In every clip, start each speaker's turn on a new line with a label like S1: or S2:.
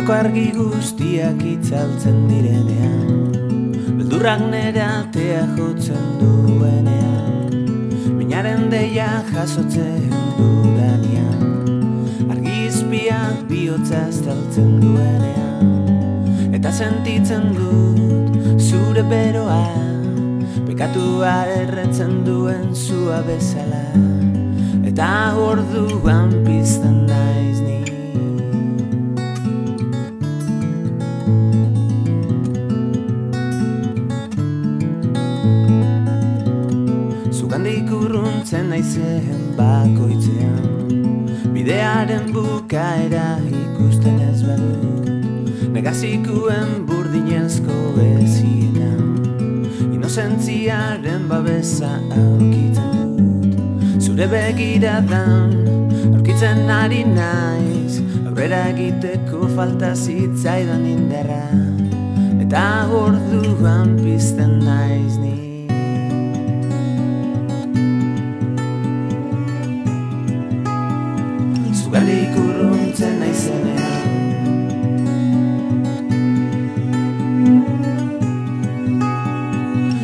S1: Gaueko argi guztiak itzaltzen direnean, beldurrak nera atea jotzen duenean, minaren deia jasotzen dudanean, argizpiak bihotza estaltzen duenean, eta sentitzen dut zure beroa, pekatua erretzen duen zua bezala, eta orduan pizten naiz ni. Zugandik urruntzen naizen bakoitzean, bidearen bukaera ikusten ez badut, negazikuen burdinezko bezietan, inozentziaren babesa aurkitzen dut. Zure begiradan aurkitzen ari naiz, aurrera egiteko falta zitzaidan indarra, eta orduan pizten naiz ni. Zugandik urruntzen naizenean,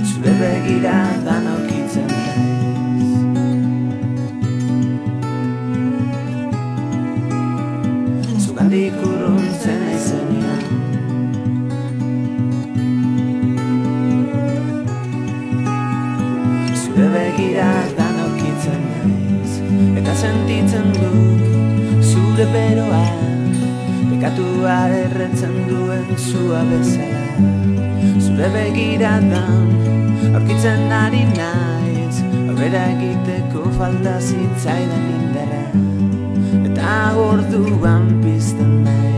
S1: zure begiradan aurkitzen naiz. Zugandik urruntzen naizenean, zure begiradan aurkitzen naiz, eta sentitzen dut zure beroa, pekatua erretzen duen zua bezala. Zure begiradan aurkitzen ari naiz, aurrera egiteko falta zitzaidan indarra, eta orduan pizten naiz.